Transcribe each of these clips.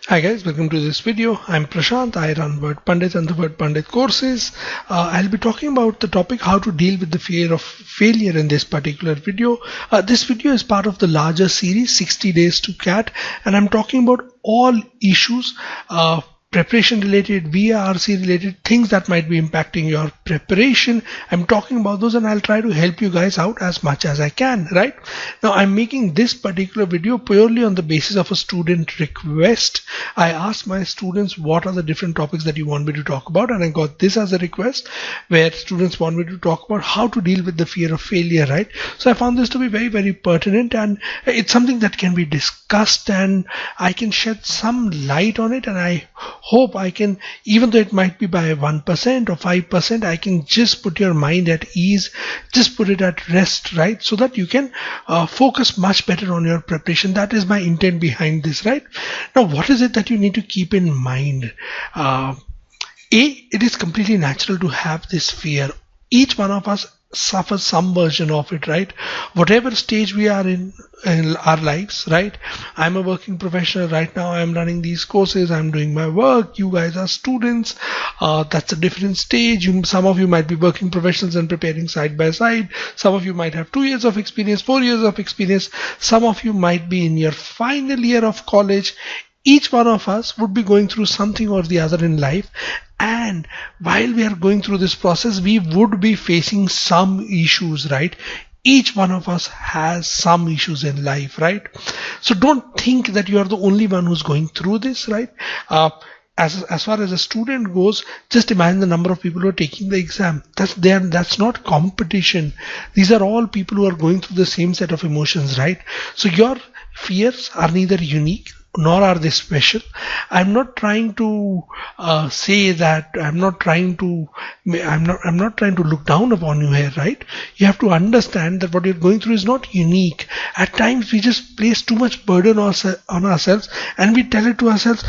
Hi guys, welcome to this video. I'm Prashant. I run Wordpandit and the Wordpandit courses. I'll be talking about the topic how to deal with the fear of failure in this particular video. This video is part of the larger series 60 days to CAT, and I'm talking about all issues preparation related, VARC related, things that might be impacting your preparation. I'm talking about those and I'll try to help you guys out as much as I can, right? Now I'm making this particular video purely on the basis of a student request. I asked my students what are the different topics that you want me to talk about, and I got this as a request where students want me to talk about how to deal with the fear of failure, right? So I found this to be very, very pertinent, and it's something that can be discussed and I can shed some light on it, and I hope I can, even though it might be by 1% or 5%, I can just put your mind at ease, just put it at rest, right? So that you can focus much better on your preparation. That is my intent behind this, right? Now, what is it that you need to keep in mind? It is completely natural to have this fear. Each one of us suffers some version of it, right? Whatever stage we are in our lives, right? I'm a working professional right now. I'm running these courses. I'm doing my work. You guys are students. That's a different stage. Some of you might be working professionals and preparing side by side. Some of you might have 2 years of experience, 4 years of experience. Some of you might be in your final year of college. Each one of us would be going through something or the other in life, and while we are going through this process, we would be facing some issues, right? Each one of us has some issues in life, right? So don't think that you are the only one who's going through this, right? As far as a student goes, just imagine the number of people who are taking the exam. That's not competition. These are all people who are going through the same set of emotions, right? So your fears are neither unique nor are they special. I'm not trying to say that I'm not trying to look down upon you here, right? You have to understand that what you're going through is not unique. At times we just place too much burden on ourselves, and we tell it to ourselves,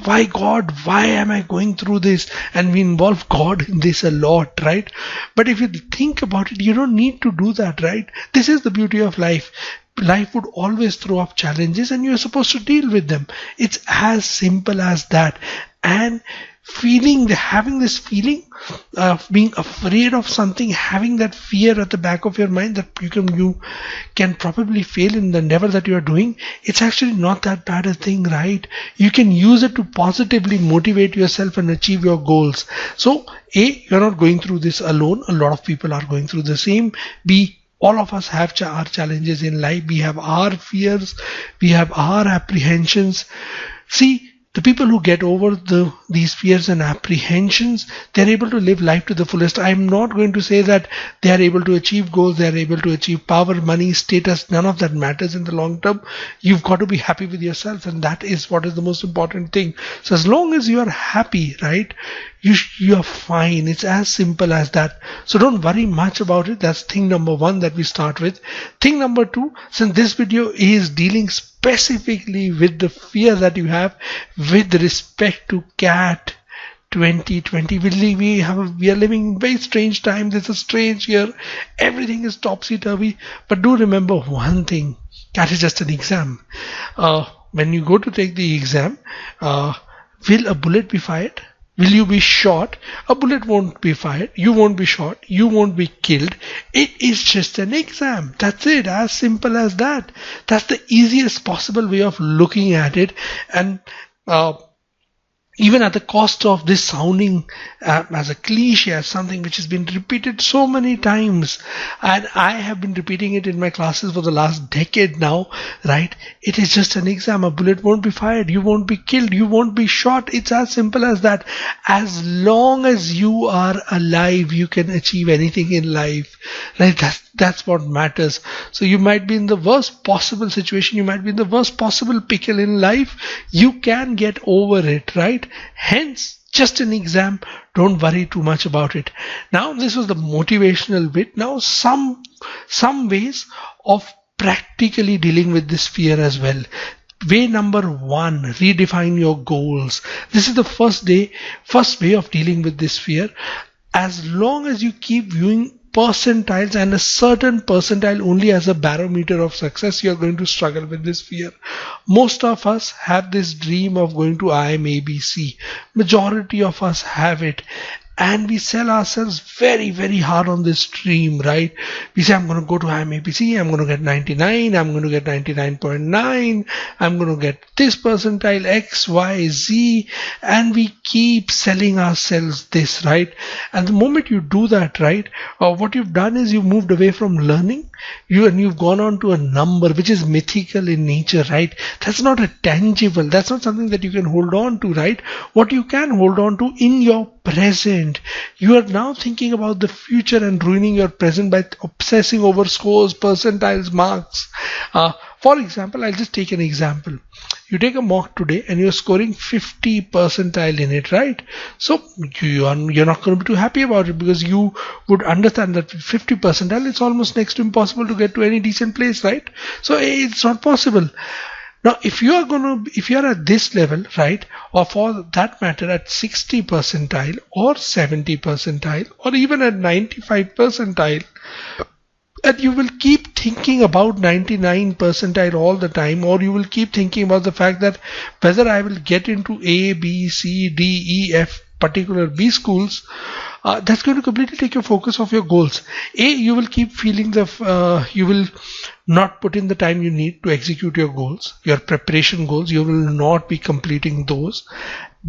why God, why am I going through this? And we involve God in this a lot, right? But if you think about it, you don't need to do that, right? This is the beauty of life. Life would always throw up challenges and you're supposed to deal with them. It's as simple as that. And having this feeling of being afraid of something, having that fear at the back of your mind that you can probably fail in the endeavor that you are doing, it's actually not that bad a thing, right? You can use it to positively motivate yourself and achieve your goals. So you're not going through this alone. A lot of people are going through the same. All of us have our challenges in life. We have our fears. We have our apprehensions. See, the people who get over these fears and apprehensions, they're able to live life to the fullest. I'm not going to say that they are able to achieve goals, they are able to achieve power, money, status. None of that matters in the long term. You've got to be happy with yourself, and that is what is the most important thing. So as long as you are happy, right, you are fine. It's as simple as that. So don't worry much about it. That's thing number one that we start with. Thing number two, since this video is dealing specifically with the fear that you have with respect to CAT 2020, we are living in very strange times. It's a strange year. Everything is topsy-turvy. But do remember one thing. CAT is just an exam. When you go to take the exam, will a bullet be fired? Will you be shot? A bullet won't be fired. You won't be shot. You won't be killed. It is just an exam. That's it. As simple as that. That's the easiest possible way of looking at it. And even at the cost of this sounding as a cliche, as something which has been repeated so many times, and I have been repeating it in my classes for the last decade now, right? It is just an exam. A bullet won't be fired. You won't be killed. You won't be shot. It's as simple as that. As long as you are alive, you can achieve anything in life, right? That's what matters. So you might be in the worst possible situation. You might be in the worst possible pickle in life. You can get over it, right? Hence, just an exam. Don't worry too much about it. Now, this was the motivational bit. Now, some ways of practically dealing with this fear as well. Way number one, redefine your goals. This is the first way of dealing with this fear. As long as you keep viewing percentiles and a certain percentile only as a barometer of success, you're going to struggle with this fear. Most of us have this dream of going to IIM ABC. Majority of us have it. And we sell ourselves very, very hard on this dream, right? We say, I'm going to go to IIM ABC, I'm going to get 99, I'm going to get 99.9, I'm going to get this percentile, X, Y, Z, and we keep selling ourselves this, right? And the moment you do that, right, what you've done is you've moved away from learning, you've gone on to a number which is mythical in nature, right? That's not a tangible, that's not something that you can hold on to, right? What you can hold on to in your present. You are now thinking about the future and ruining your present by obsessing over scores, percentiles, marks. For example, I'll just take an example. You take a mock today and you're scoring 50 percentile in it, right? So you're not going to be too happy about it, because you would understand that 50 percentile, it's almost next to impossible to get to any decent place, right? So it's not possible. Now, if you are at this level, right, or for that matter at 60 percentile or 70 percentile or even at 95 percentile, and you will keep thinking about 99 percentile all the time, or you will keep thinking about the fact that whether I will get into A, B, C, D, E, F, particular B schools, that's going to completely take your focus off your goals. A, you will keep feeling you will not put in the time you need to execute your goals, your preparation goals. You will not be completing those.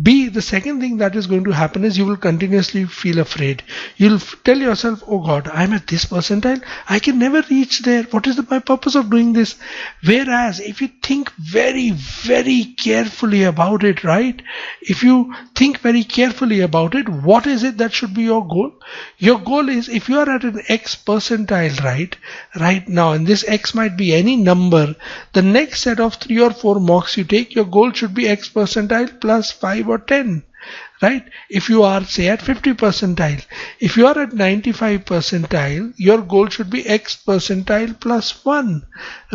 B, the second thing that is going to happen is you will continuously feel afraid. You'll tell yourself, oh God, I'm at this percentile, I can never reach there. What is my purpose of doing this? Whereas if you think very, very carefully about it, right? If you think very carefully about it, what is it that should be your goal? Your goal is, if you are at an X percentile, right now, and this X might be any number, the next set of 3 or 4 mocks you take, your goal should be X percentile plus 5 or 10, right? If you are, say, at 50 percentile, if you are at 95 percentile, your goal should be X percentile plus 1,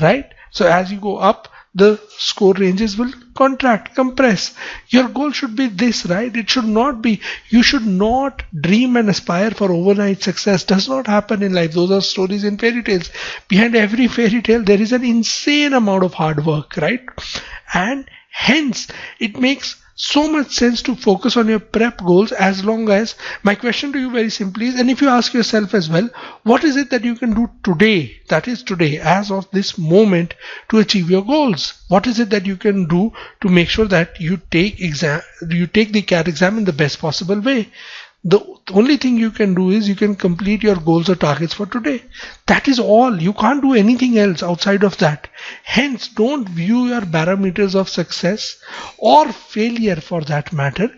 right? So as you go up, the score ranges will contract, compress. Your goal should be this, right? It should not be, you should not dream and aspire for overnight success. Does not happen in life. Those are stories and fairy tales. Behind every fairy tale, there is an insane amount of hard work, right? And hence, it makes so much sense to focus on your prep goals, as long as, my question to you very simply is, and if you ask yourself as well, what is it that you can do today, that is today, as of this moment, to achieve your goals? What is it that you can do to make sure that you take the CAT exam in the best possible way? The only thing you can do is you can complete your goals or targets for today. That is all. You can't do anything else outside of that. Hence, don't view your barometers of success or failure, for that matter,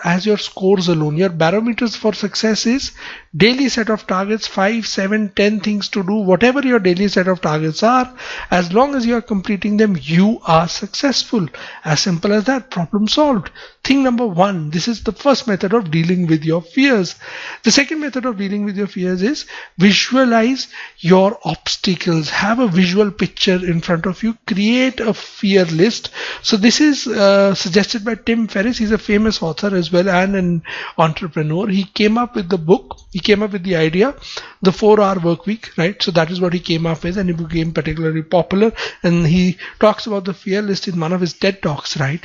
as your scores alone. Your barometers for success is daily set of targets, 5, 7, 10 things to do, whatever your daily set of targets are. As long as you are completing them, you are successful. As simple as that. Problem solved. Thing number 1, this is the first method of dealing with your fears. The second method of dealing with your fears is visualize your obstacles. Have a visual picture in front of you. Create a fear list. So this is suggested by Tim Ferriss. He's a famous author as well and an entrepreneur. He came up with the book. He came up with the idea, the 4-hour work week, right? So that is what he came up with, and he became particularly popular. And he talks about the fear list in one of his TED Talks, right?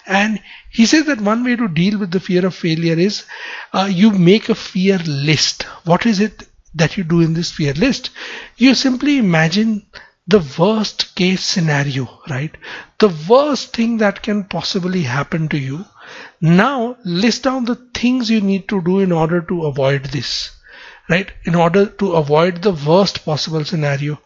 And he says that one way to deal with the fear of failure is you make a fear list. What is it that you do in this fear list? You simply imagine the worst case scenario, right? The worst thing that can possibly happen to you. Now list down the things you need to do in order to avoid this, right? In order to avoid the worst possible scenario.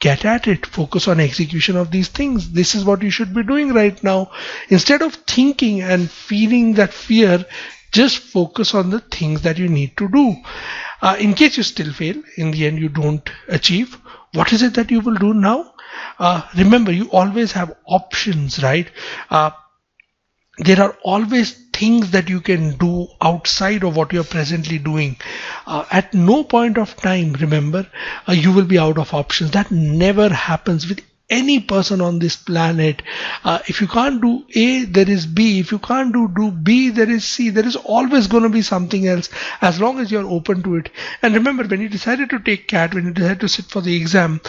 Get at it. Focus on execution of these things. This is what you should be doing right now. Instead of thinking and feeling that fear, just focus on the things that you need to do. In case you still fail, in the end you don't achieve, what is it that you will do now? Remember, you always have options, right? There are always things that you can do outside of what you're presently doing. At no point of time, remember, you will be out of options. That never happens with any person on this planet. If you can't do A, there is B. If you can't do B, there is C. There is always going to be something else, as long as you're open to it. And remember, when you decided to take CAT, when you decided to sit for the exam,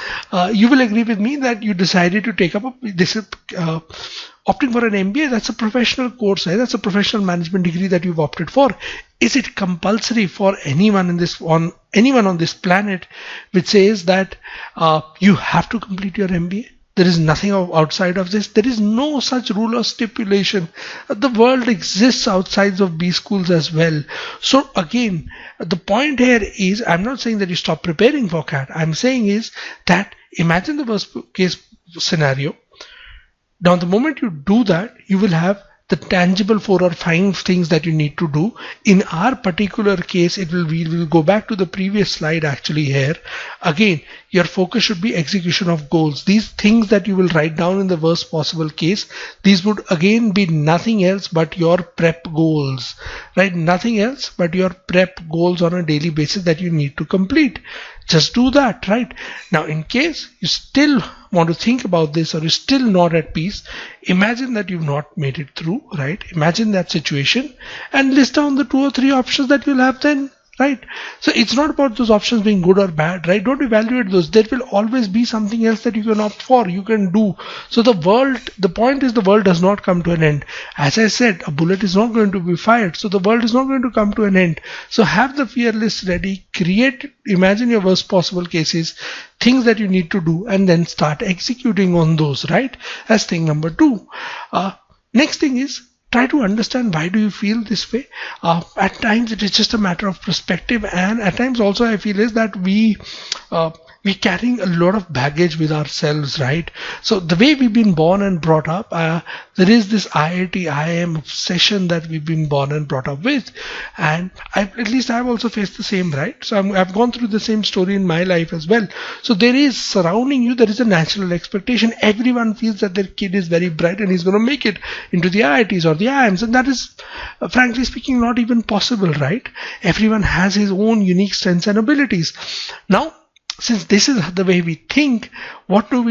you will agree with me that you decided to take up opting for an MBA. That's a professional course, right? That's a professional management degree that you've opted for. Is it compulsory for anyone on this planet which says that you have to complete your MBA? There is nothing outside of this. There is no such rule or stipulation. The world exists outside of B schools as well. So again, the point here is, I'm not saying that you stop preparing for CAT. I'm saying is that imagine the worst case scenario. Now, the moment you do that, you will have the tangible 4 or 5 things that you need to do. In our particular case, we will go back to the previous slide actually here. Again, your focus should be execution of goals. These things that you will write down in the worst possible case, these would again be nothing else but your prep goals, right? Nothing else but your prep goals on a daily basis that you need to complete. Just do that, right? Now, in case you still want to think about this, or you're still not at peace, imagine that you've not made it through, right? Imagine that situation and list down the 2 or 3 options that you'll have then, right? So it's not about those options being good or bad, right? Don't evaluate those. There will always be something else that you can opt for, you can do. So the point is, the world does not come to an end. As I said, a bullet is not going to be fired, so the world is not going to come to an end. So have the fear list ready, imagine your worst possible cases, things that you need to do, and then start executing on those, right? That's thing number 2. Next thing is, try to understand, why do you feel this way. At times it is just a matter of perspective, and at times also I feel is that we're carrying a lot of baggage with ourselves, right? So the way we've been born and brought up, there is this IIT, IIM obsession that we've been born and brought up with, and at least I've also faced the same, right? So I've gone through the same story in my life as well. So there is surrounding you, there is a natural expectation. Everyone feels that their kid is very bright and he's going to make it into the IITs or the IIMs, and that is, frankly speaking, not even possible, right? Everyone has his own unique strengths and abilities. Now, since this is the way we think, what do?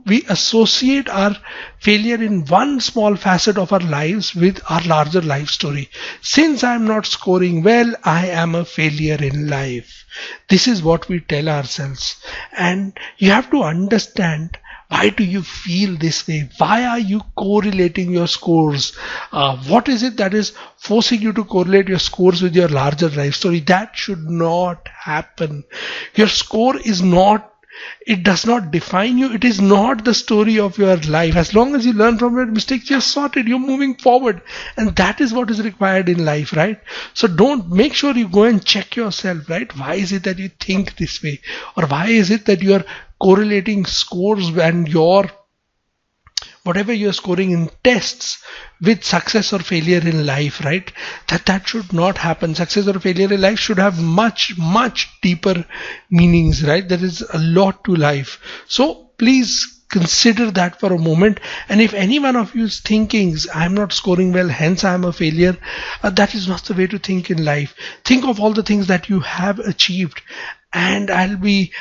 We associate our failure in one small facet of our lives with our larger life story. Since I'm not scoring well, I am a failure in life. This is what we tell ourselves. And you have to understand, why do you feel this way? Why are you correlating your scores? What is it that is forcing you to correlate your scores with your larger life story? That should not happen. Your score it does not define you. It is not the story of your life. As long as you learn from your mistakes, you're sorted, you're moving forward. And that is what is required in life, right? So make sure you go and check yourself, right? Why is it that you think this way? Or why is it that you're correlating scores and whatever you're scoring in tests with success or failure in life, right? That should not happen. Success or failure in life should have much, much deeper meanings, right? There is a lot to life. So please consider that for a moment. And if any one of you is thinking, I'm not scoring well, hence I'm a failure, that is not the way to think in life. Think of all the things that you have achieved. And I'll be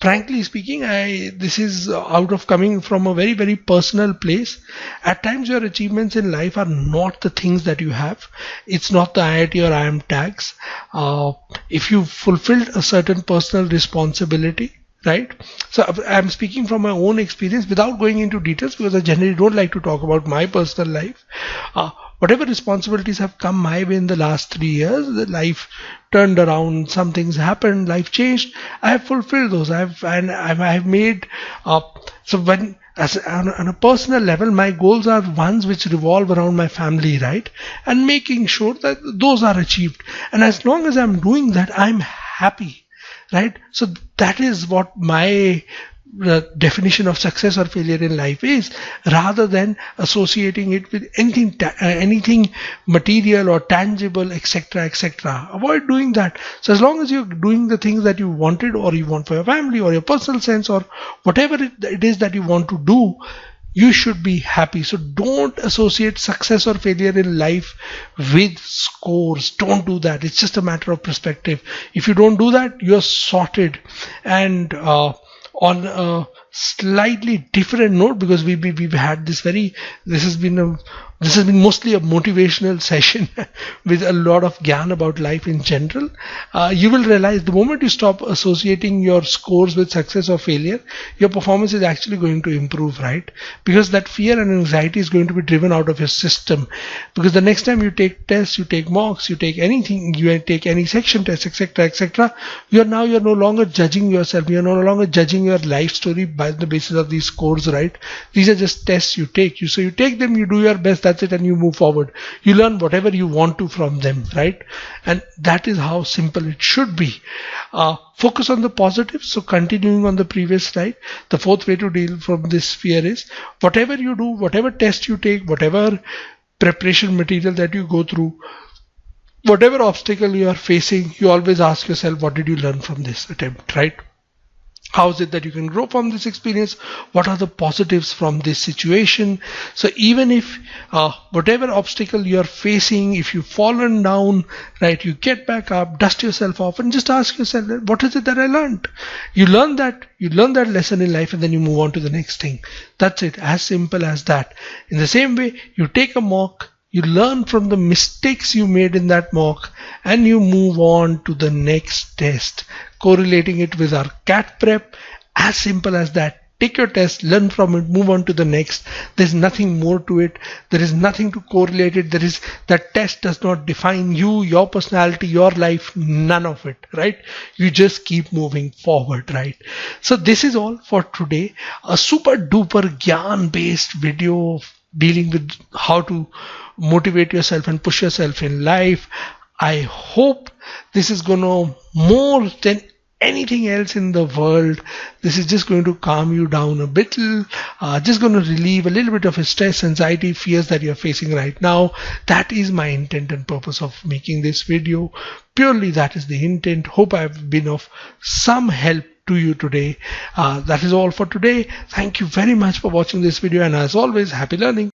frankly speaking, this is out of coming from a very, very personal place. At times your achievements in life are not the things that you have. It's not the IIT or IIM tags. If you fulfilled a certain personal responsibility, right? So I'm speaking from my own experience without going into details, because I generally don't like to talk about my personal life. Whatever responsibilities have come my way in the last 3 years, the life turned around, some things happened, life changed. I have fulfilled those. I've made so when on a personal level, my goals are ones which revolve around my family, right? And making sure that those are achieved. And as long as I'm doing that, I'm happy, right? So that is what my definition of success or failure in life is, rather than associating it with anything material or tangible, etc., etc. Avoid doing that. So as long as you're doing the things that you wanted, or you want for your family or your personal sense, or whatever it is that you want to do, you should be happy. So don't associate success or failure in life with scores. Don't do that. It's just a matter of perspective. If you don't do that, you're sorted. And on a slightly different note, because we've had this has been mostly a motivational session with a lot of gyan about life in general. You will realize the moment you stop associating your scores with success or failure, your performance is actually going to improve, right? Because that fear and anxiety is going to be driven out of your system. Because the next time you take tests, you take mocks, you take anything, you take any section test, etc., etc., you're no longer judging yourself. You're no longer judging your life story by the basis of these scores, right? These are just tests you take. So you take them, you do your best, that's it, and you move forward. You learn whatever you want to from them, right? And that is how simple it should be. Focus on the positives. So continuing on the previous slide, the fourth way to deal from this fear is, whatever you do, whatever test you take, whatever preparation material that you go through, whatever obstacle you are facing, you always ask yourself, what did you learn from this attempt, right? How is it that you can grow from this experience? What are the positives from this situation? So even if whatever obstacle you are facing, if you've fallen down, right, you get back up, dust yourself off, and just ask yourself, what is it that I learned? You learn that lesson in life, and then you move on to the next thing. That's it, as simple as that. In the same way, you take a mock, you learn from the mistakes you made in that mock, and you move on to the next test, correlating it with our CAT prep. As simple as that. Take your test, learn from it, move on to the next. There's nothing more to it. There is nothing to correlate it. That test does not define you, your personality, your life, none of it, right? You just keep moving forward, right? So this is all for today. A super duper gyan based video dealing with how to motivate yourself and push yourself in life. I hope this is going to, more than anything else in the world, this is just going to calm you down a bit, just going to relieve a little bit of stress, anxiety, fears that you're facing right now. That is my intent and purpose of making this video. Purely that is the intent. Hope I've been of some help to you today. That is all for today. Thank you very much for watching this video, and as always, happy learning.